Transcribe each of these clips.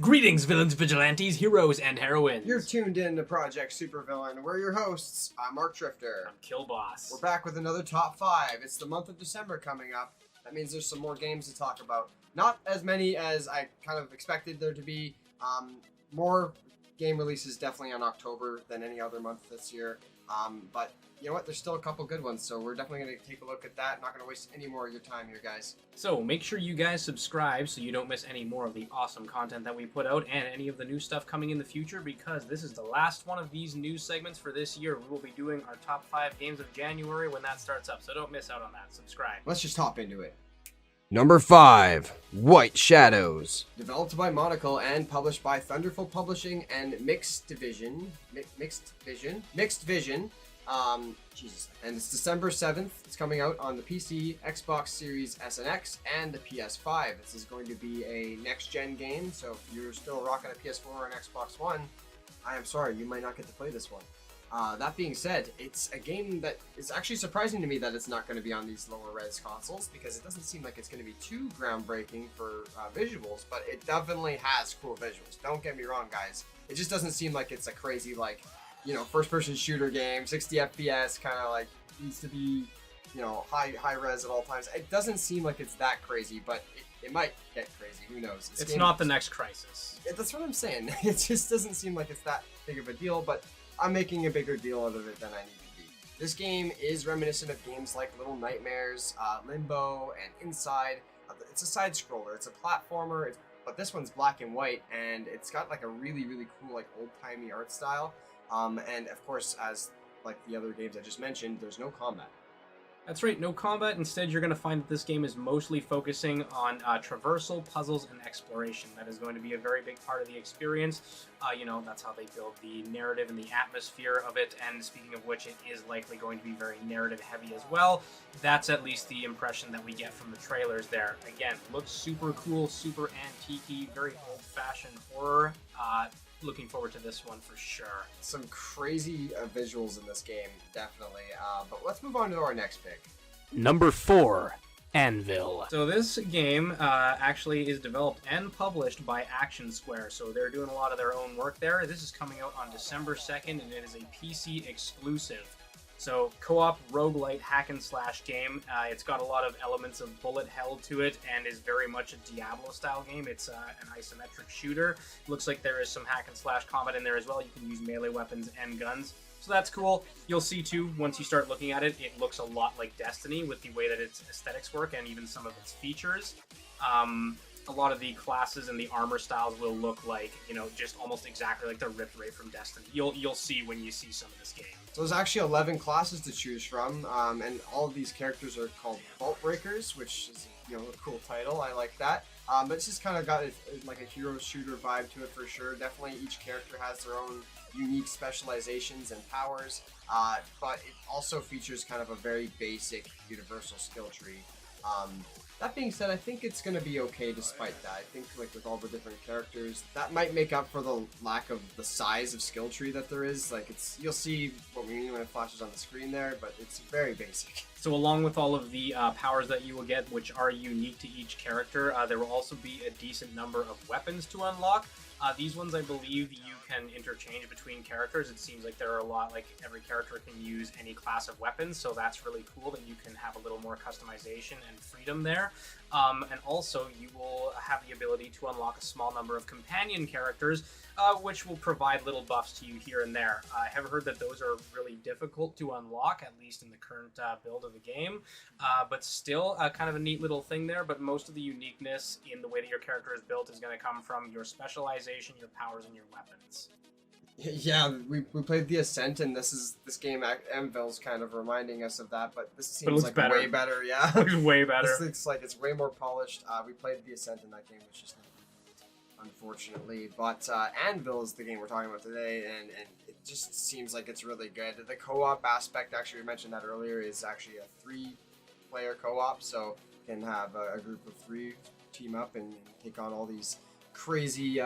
Greetings, villains, vigilantes, heroes, and heroines. You're tuned in to Project SuperVillain. We're your hosts. I'm ArcDrifter. I'm Killboss. We're back with another top 5. It's the month of December coming up. That means there's some more games to talk about. Not as many as I kind of expected there to be. More game releases definitely on October than any other month this year. But you know what? There's still a couple good ones, so we're definitely going to take a look at that. Not going to waste any more of your time here, guys. So make sure you guys subscribe so you don't miss any more of the awesome content that we put out and any of the new stuff coming in the future, because this is the last one of these news segments for this year. We will be doing our top 5 games of January when that starts up, so don't miss out on that. Subscribe. Let's just hop into it. Number 5, White Shadows. Developed by Monocle and published by Thunderful Publishing and Mixed Vision. Jesus. And it's December 7th. It's coming out on the PC, Xbox Series S and X, and the PS5. This is going to be a next-gen game, so if you're still rocking a PS4 or an Xbox One, I am sorry, you might not get to play this one. That being said, it's a game that is actually surprising to me that it's not going to be on these lower res consoles, because it doesn't seem like it's going to be too groundbreaking for visuals, but it definitely has cool visuals. Don't get me wrong, guys. It just doesn't seem like it's a crazy, like, you know, first-person shooter game, 60 FPS, kind of like needs to be, you know, high res at all times. It doesn't seem like it's that crazy, but it might get crazy. Who knows? It's not the next Crisis. That's what I'm saying. It just doesn't seem like it's that big of a deal, but I'm making a bigger deal out of it than I need to be. This game is reminiscent of games like Little Nightmares, Limbo, and Inside. It's a side scroller. It's a platformer, but this one's black and white, and it's got like a really, really cool, like old-timey art style. And of course, as like the other games I just mentioned, there's no combat. That's right, no combat. Instead, you're going to find that this game is mostly focusing on traversal, puzzles, and exploration. That is going to be a very big part of the experience. You know, that's how they build the narrative and the atmosphere of it. And speaking of which, it is likely going to be very narrative-heavy as well. That's at least the impression that we get from the trailers there. Again, looks super cool, super antique-y, very old-fashioned horror. Looking forward to this one for sure. Some crazy visuals in this game, definitely. But let's move on to our next pick. Number 4, Anvil. So this game actually is developed and published by Action Square, so they're doing a lot of their own work there. This is coming out on December 2nd, and it is a PC exclusive. So, co-op roguelite hack and slash game. It's got a lot of elements of bullet hell to it and is very much a Diablo-style game. It's an isometric shooter. Looks like there is some hack and slash combat in there as well. You can use melee weapons and guns. So that's cool. You'll see, too, once you start looking at it, it looks a lot like Destiny with the way that its aesthetics work and even some of its features. A lot of the classes and the armor styles will look like, you know, just almost exactly like they're ripped right from Destiny. You'll see when you see some of this game. So there's actually 11 classes to choose from, and all of these characters are called Vault Breakers, which is, you know, a cool title. I like that. But it's just kind of got like a hero shooter vibe to it for sure. Definitely each character has their own unique specializations and powers, but it also features kind of a very basic universal skill tree. That being said, I think it's going to be okay despite that. I think like with all the different characters, that might make up for the lack of the size of skill tree that there is. Like you'll see what we mean when it flashes on the screen there, but it's very basic. So along with all of the powers that you will get, which are unique to each character, there will also be a decent number of weapons to unlock. These ones, I believe, you can interchange between characters. It seems like there are a lot, like every character can use any class of weapons, so that's really cool that you can have a little more customization and freedom there. And also, you will have the ability to unlock a small number of companion characters, which will provide little buffs to you here and there. I have heard that those are really difficult to unlock, at least in the current build of the game, but still kind of a neat little thing there. But most of the uniqueness in the way that your character is built is going to come from your specialization, your powers, and your weapons. Yeah, we played the Ascent, and this game Anvil's kind of reminding us of that, but this seems like better. Way better. Yeah, It looks way better. This looks like it's way more polished. We played the Ascent, and that game was just not, unfortunately. But Anvil is the game we're talking about today, and it just seems like it's really good. The co-op aspect, actually, we mentioned that earlier, is actually a 3-player co-op, so you can have a group of 3 team up and take on all these crazy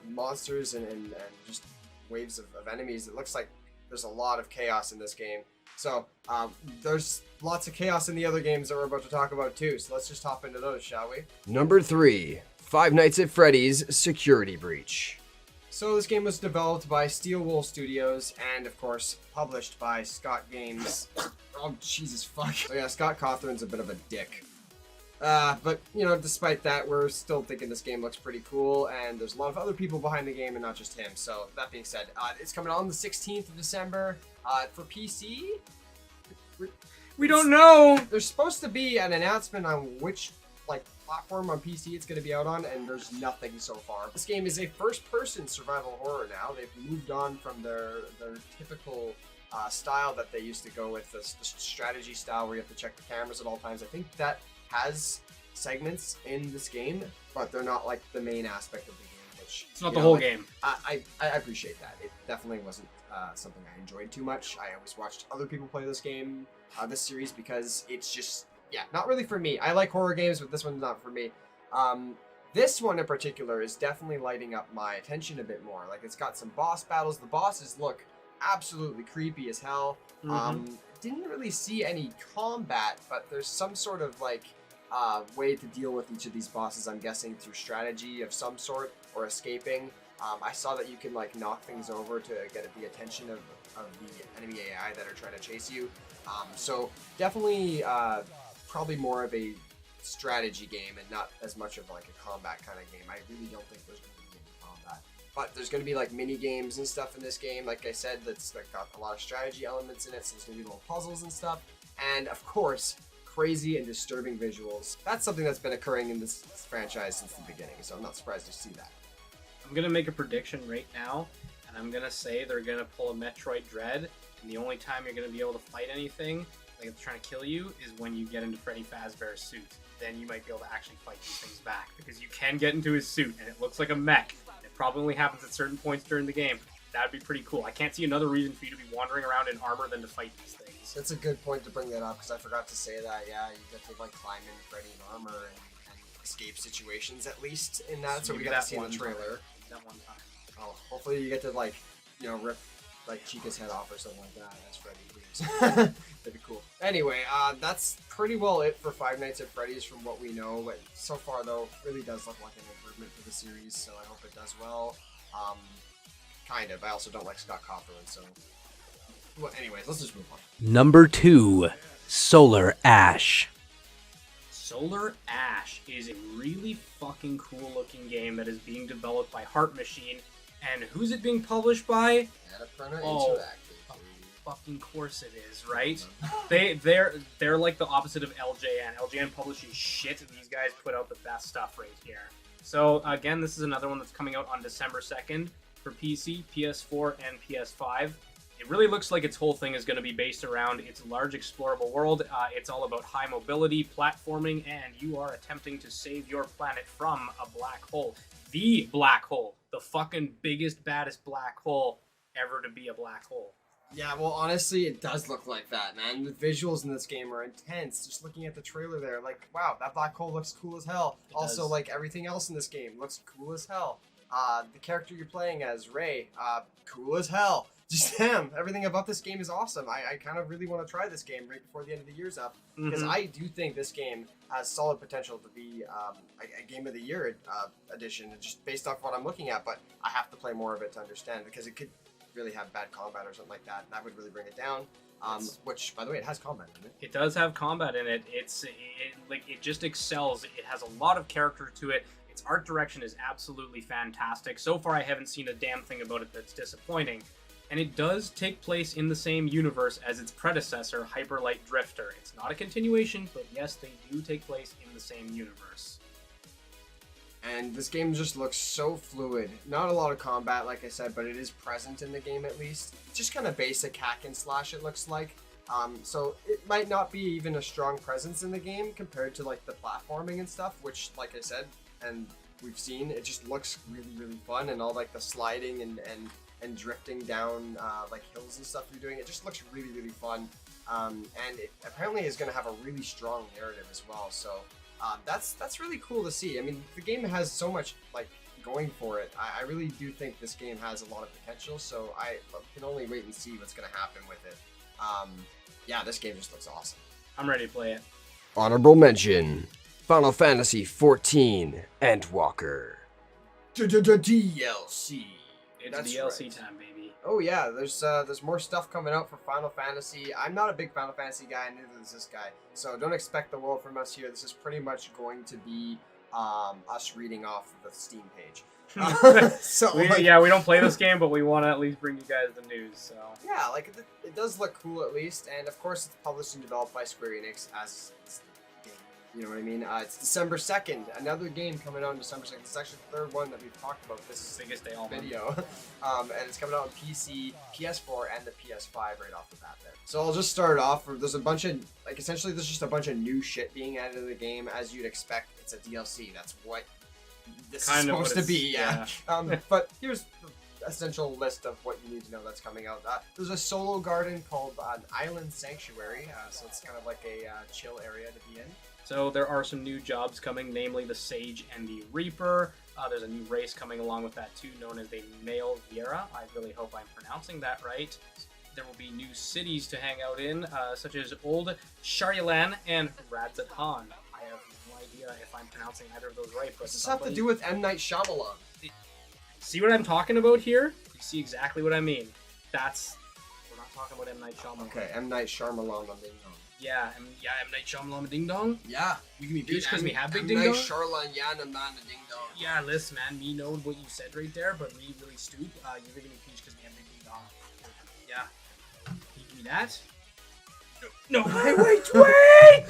monsters and just waves of enemies. It looks like there's a lot of chaos in this game. So there's lots of chaos in the other games that we're about to talk about too. So let's just hop into those, shall we? Number 3, Five Nights at Freddy's Security Breach. So this game was developed by Steel Wool Studios and, of course, published by Scott Games. Oh, Jesus fuck. So yeah, Scott Cawthon's a bit of a dick. But, you know, despite that, we're still thinking this game looks pretty cool, and there's a lot of other people behind the game and not just him. So, that being said, it's coming on the 16th of December for PC. We don't know! There's supposed to be an announcement on which, platform on PC it's going to be out on, and there's nothing so far. This game is a first-person survival horror now. They've moved on from their typical style that they used to go with, the strategy style where you have to check the cameras at all times. I think that has segments in this game, but they're not like the main aspect of the game. Which it's not the whole game. I appreciate that. It definitely wasn't something I enjoyed too much. I always watched other people play this game, this series, because it's just not really for me. I like horror games, but this one's not for me. This one in particular is definitely lighting up my attention a bit more. Like, it's got some boss battles. The bosses look absolutely creepy as hell. Didn't really see any combat, but there's some sort of way to deal with each of these bosses, I'm guessing through strategy of some sort or escaping. I saw that you can knock things over to get the attention of the enemy AI that are trying to chase you. So definitely probably more of a strategy game and not as much of a combat kind of game. I really don't think there's going to be any combat. But there's going to be mini games and stuff in this game. Like I said, that's got a lot of strategy elements in it, so there's going to be little puzzles and stuff. And of course, crazy and disturbing visuals. That's something that's been occurring in this franchise since the beginning, so I'm not surprised to see that. I'm going to make a prediction right now, and I'm going to say they're going to pull a Metroid Dread, and the only time you're going to be able to fight anything, like if they're trying to kill you, is when you get into Freddy Fazbear's suit. Then you might be able to actually fight these things back, because you can get into his suit, and it looks like a mech. It probably only happens at certain points during the game. That'd be pretty cool. I can't see another reason for you to be wandering around in armor than to fight these things. That's a good point to bring that up, because I forgot to say that. Yeah, you get to climb in Freddy in armor and escape situations at least in that. So we got to see in the trailer. That one time. Oh, hopefully you get to rip Chica's head off or something like that as Freddy leaves. That'd be cool. Anyway, that's pretty well it for Five Nights at Freddy's from what we know. But so far though, really does look like an improvement for the series, so I hope it does well. Kind of. I also don't like Scott Cawthon, so. Well, anyways, let's just move on. Number 2, Solar Ash. Solar Ash is a really fucking cool looking game that is being developed by Heart Machine. And who's it being published by? Annapurna Oh, Interactive. Fucking course it is, right? They're like the opposite of LJN. LJN publishes shit, and these guys put out the best stuff right here. So again, this is another one that's coming out on December 2nd for PC, PS4, and PS5. It really looks like its whole thing is going to be based around its large explorable world. It's all about high mobility, platforming, and you are attempting to save your planet from a black hole. The black hole. The fucking biggest, baddest black hole ever to be a black hole. Yeah, well, honestly, it does look like that, man. The visuals in this game are intense. Just looking at the trailer there, wow, that black hole looks cool as hell. It also, does. Everything else in this game looks cool as hell. The character you're playing as, Ray, cool as hell. Just him. Everything about this game is awesome. I kind of really want to try this game right before the end of the year's up, because I do think this game has solid potential to be a Game of the Year edition, just based off what I'm looking at, but I have to play more of it to understand, because it could really have bad combat or something like that, and that would really bring it down. Which, by the way, it has combat in it. It does have combat in it. It just excels. It has a lot of character to it. Its art direction is absolutely fantastic. So far, I haven't seen a damn thing about it that's disappointing. And it does take place in the same universe as its predecessor, Hyper Light Drifter. It's not a continuation, but yes, they do take place in the same universe. And this game just looks so fluid. Not a lot of combat, like I said, but it is present in the game at least. Just kind of basic hack and slash, it looks like. So it might not be even a strong presence in the game compared to the platforming and stuff, which, like I said, and we've seen, it just looks really, really fun, and all the sliding and drifting down hills and stuff you're doing. It just looks really, really fun. And it apparently is going to have a really strong narrative as well. So that's really cool to see. I mean, the game has so much going for it. I really do think this game has a lot of potential. So I can only wait and see what's going to happen with it. Yeah, this game just looks awesome. I'm ready to play it. Honorable mention: Final Fantasy XIV Endwalker. DLC. It's That's DLC right. time, baby. Oh yeah, there's more stuff coming out for Final Fantasy. I'm not a big Final Fantasy guy, neither is this guy. So don't expect the world from us here. This is pretty much going to be us reading off the Steam page. So we like, don't play this game, but we want to at least bring you guys the news. So yeah, like it does look cool at least, and of course it's published and developed by Square Enix as it's the game. You know what I mean? It's December 2nd. Another game coming out on December 2nd. It's actually the third one that we've talked about this biggest day all video. And it's coming out on PC, PS4, and the PS5 right off the bat there. So I'll just start off. There's a bunch of, like, essentially there's just a bunch of new shit being added to the game. As you'd expect, it's a DLC. That's what this is supposed to be, yeah. But here's the essential list of what you need to know that's coming out. There's a solo garden called an Island Sanctuary, so it's kind of like a chill area to be in. So there are some new jobs coming, namely the Sage and the Reaper. There's a new race coming along with that too, known as the Male Viera. I really hope I'm pronouncing that right. There will be new cities to hang out in, such as Old Sharilan and Radzatan. I have no idea if I'm pronouncing either of those right, but What's this have to do with M. Night Shyamalan? See what I'm talking about here? You see exactly what I mean. We're not talking about M. Night Shyamalan. Okay, M. Night Shyamalan on Ding Dong. Yeah, M. Night Shyamalan Ding Dong. Yeah. You give me peach because we have big M. ding Night dong. Shyamalan Yana Man Ding Dong. Yeah, listen, man, me knowing what you said right there, but me really stoop. You're giving me peach because we have big ding dong. Yeah. Can you give me that? No, wait!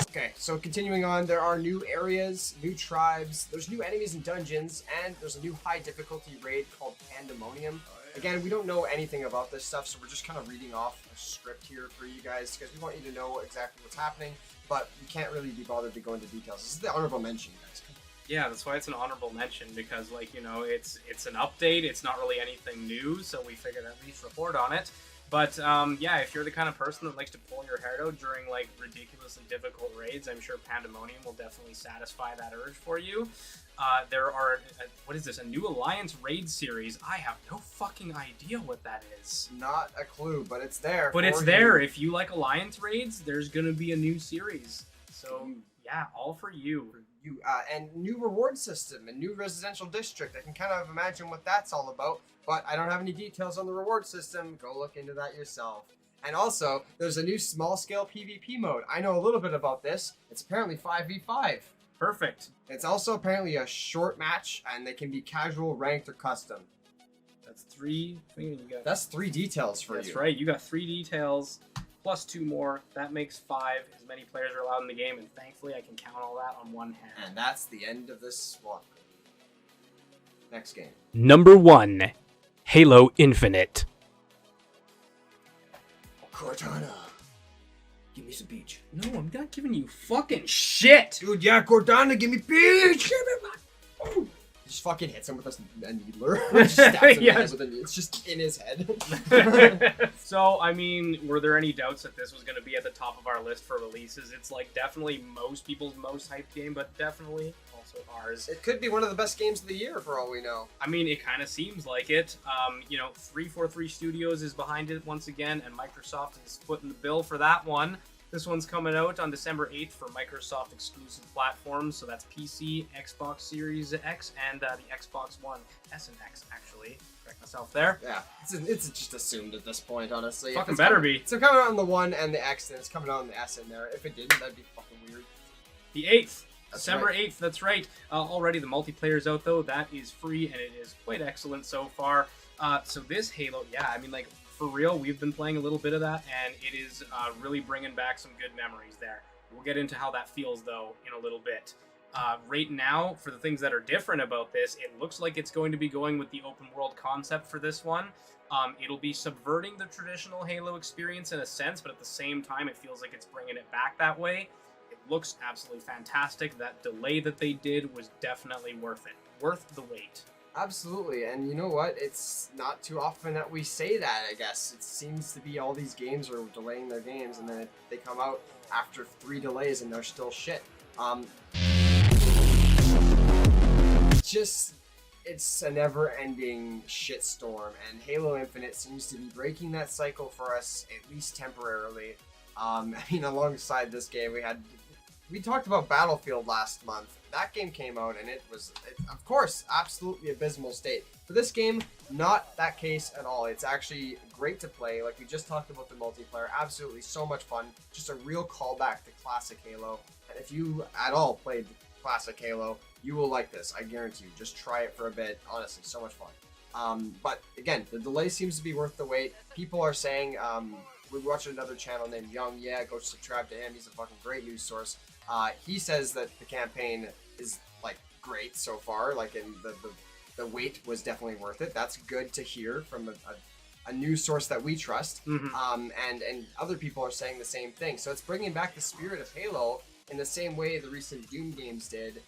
Okay, so continuing on, there are new areas, new tribes, there's new enemies and dungeons, and there's a new high difficulty raid called Pandemonium. Again, we don't know anything about this stuff, so we're just kind of reading off a script here for you guys, because we want you to know exactly what's happening, but we can't really be bothered to go into details. This is the honorable mention, guys. Yeah, that's why it's an honorable mention, because, like, you know, it's an update, it's not really anything new, so we figured at least report on it. But, yeah, if you're the kind of person that likes to pull your hair out during, like, ridiculously difficult raids, I'm sure Pandemonium will definitely satisfy that urge for you. There are, what is this, a new Alliance raid series? I have no fucking idea what that is. Not a clue, but it's there. But it's there. If you like Alliance raids, there's gonna be a new series. So, yeah, all for you. And new reward system, and new residential district. I can kind of imagine what that's all about, but I don't have any details on the reward system. Go look into that yourself. And also, there's a new small-scale PvP mode. I know a little bit about this. It's apparently 5v5. Perfect. It's also apparently a short match, and they can be casual, ranked, or custom. That's three. That's 3 details for you. That's right. You got 3 details. Plus 2 more. That makes 5. As many players are allowed in the game, and thankfully I can count all that on one hand. And that's the end of this one. Next game. Number 1, Halo Infinite. Cortana. Give me some peach. No, I'm not giving you fucking shit! Dude, yeah, Cortana, give me peach! Just fucking hits him with a needler. Just stabs him in the head with a needle. It's just in his head. So, I mean, were there any doubts that this was going to be at the top of our list for releases? It's like definitely most people's most hyped game, but definitely also ours. It could be one of the best games of the year for all we know. I mean, it kind of seems like it. 343 Studios is behind it once again, and Microsoft is footing the bill for that one. This one's coming out on December 8th for Microsoft exclusive platforms, so that's PC, Xbox Series X, and the Xbox One S and X, actually. Correct myself there. Yeah, it's just assumed at this point, honestly. Fucking better be. So coming out on the One and the X, then it's coming out on the S in there. If it didn't, that'd be fucking weird. The 8th. That's December right. 8th, that's right. Already the multiplayer's out, though. That is free, and it is quite excellent so far. So this Halo, yeah, I mean, like, for real, we've been playing a little bit of that, and it is really bringing back some good memories there. We'll get into how that feels, though, in a little bit. Right now, for the things that are different about this, it looks like it's going to be going with the open world concept for this one. It'll be subverting the traditional Halo experience in a sense, but at the same time, it feels like it's bringing it back that way. It looks absolutely fantastic. That delay that they did was definitely worth it. Worth the wait. Absolutely, and you know what? It's not too often that we say that, I guess. It seems to be all these games are delaying their games, and then they come out after 3 delays and they're still shit. It's a never-ending shitstorm, and Halo Infinite seems to be breaking that cycle for us, at least temporarily. I mean, alongside this game, we talked about Battlefield last month. That game came out, and it was, of course, absolutely abysmal state. For this game, not that case at all. It's actually great to play. Like we just talked about the multiplayer, absolutely so much fun. Just a real callback to classic Halo. And if you at all played classic Halo, you will like this. I guarantee you. Just try it for a bit. Honestly, so much fun. But again, the delay seems to be worth the wait. People are saying, we watched another channel named Young. Yeah, go subscribe to him. He's a fucking great news source. He says that the campaign is like great so far. Like, in the wait was definitely worth it. That's good to hear from a news source that we trust. And other people are saying the same thing. So it's bringing back the spirit of Halo in the same way the recent Doom games did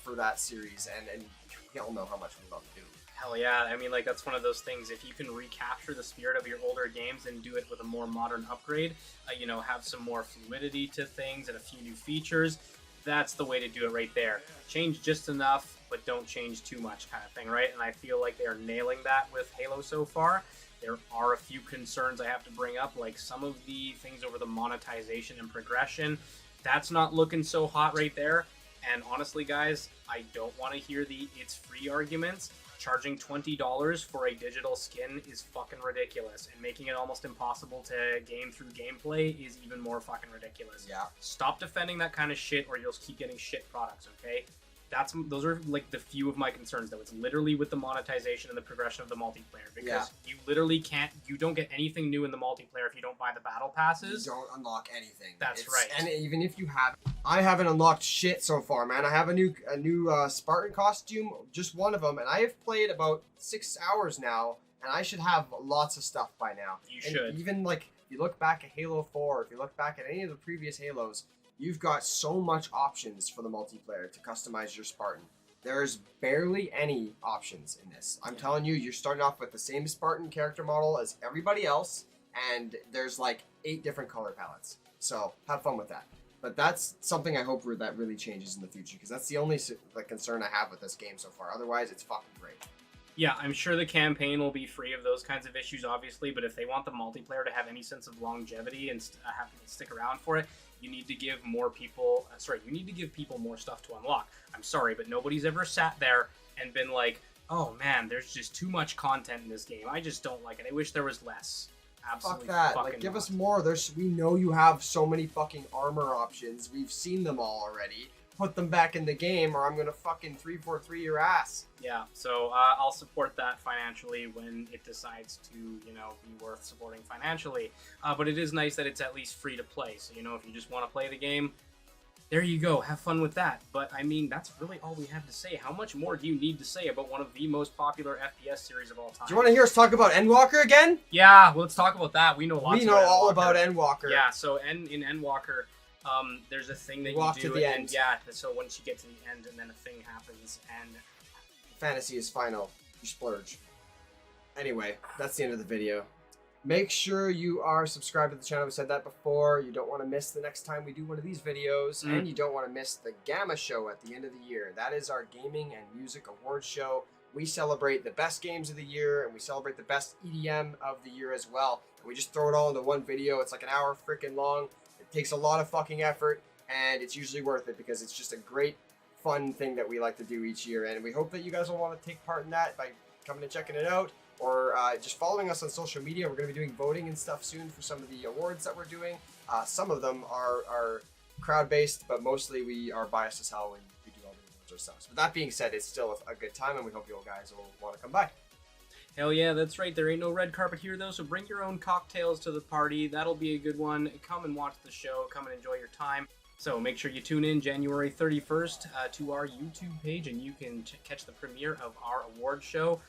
for that series. And we all know how much we love Doom. Hell yeah. I mean, like, that's one of those things. If you can recapture the spirit of your older games and do it with a more modern upgrade, you know, have some more fluidity to things and a few new features, that's the way to do it right there. Change just enough, but don't change too much, kind of thing, right? And I feel like they are nailing that with Halo so far. There are a few concerns I have to bring up, like some of the things over the monetization and progression. That's not looking so hot right there. And honestly, guys, I don't want to hear the it's free arguments. Charging $20 for a digital skin is fucking ridiculous, and making it almost impossible to game through gameplay is even more fucking ridiculous. Yeah. Stop defending that kind of shit, or you'll keep getting shit products, okay? Those are like the few of my concerns, though. It's literally with the monetization and the progression of the multiplayer, because you literally you don't get anything new in the multiplayer if you don't buy the battle passes. You don't unlock anything. That's right. And even if you have, I haven't unlocked shit so far, man. I have a new Spartan costume, just one of them, and I have played about 6 hours now, and I should have lots of stuff by now. You should. Even like if you look back at Halo 4, if you look back at any of the previous Halos, you've got so much options for the multiplayer to customize your Spartan. There's barely any options in this. I'm telling you, you're starting off with the same Spartan character model as everybody else, and there's like 8 different color palettes. So have fun with that. But that's something I hope that really changes in the future, because that's the only concern I have with this game so far. Otherwise, it's fucking great. Yeah, I'm sure the campaign will be free of those kinds of issues, obviously, but if they want the multiplayer to have any sense of longevity and have to stick around for it, you need to give more people, you need to give people more stuff to unlock. I'm sorry, but nobody's ever sat there and been like, oh man, there's just too much content in this game. I just don't like it. I wish there was less. Absolutely. Fuck that. Like, give us more. We know you have so many fucking armor options. We've seen them all already. Put them back in the game, or I'm gonna fucking 343 your ass. Yeah, so I'll support that financially when it decides to, you know, be worth supporting financially. But it is nice that it's at least free to play. So, you know, if you just want to play the game, there you go. Have fun with that. But, I mean, that's really all we have to say. How much more do you need to say about one of the most popular FPS series of all time? Do you want to hear us talk about Endwalker again? Yeah, well, let's talk about that. We know all about Endwalker. Yeah, so in Endwalker, there's a thing that walk you do. to the end. Yeah, so once you get to the end, and then a thing happens, and fantasy is final. You splurge. Anyway, that's the end of the video. Make sure you are subscribed to the channel. We said that before. You don't want to miss the next time we do one of these videos. And you don't want to miss the Gamma Show at the end of the year. That is our gaming and music awards show. We celebrate the best games of the year, and we celebrate the best EDM of the year as well. And we just throw it all into one video. It's like an hour freaking long. It takes a lot of fucking effort, and it's usually worth it because it's just a great, fun thing that we like to do each year. And we hope that you guys will want to take part in that by coming and checking it out, or just following us on social media. We're going to be doing voting and stuff soon for some of the awards that we're doing. Some of them are crowd-based, but mostly we are biased as hell when we do all the awards ourselves. But that being said, it's still a good time, and we hope you guys will want to come by. Hell yeah, that's right. There ain't no red carpet here, though, so bring your own cocktails to the party. That'll be a good one. Come and watch the show. Come and enjoy your time. So make sure you tune in January 31st to our YouTube page, and you can catch the premiere of our award show.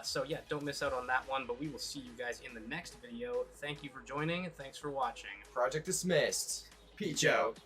So yeah, don't miss out on that one, but we will see you guys in the next video. Thank you for joining. Thanks for watching. Project dismissed. Peach out.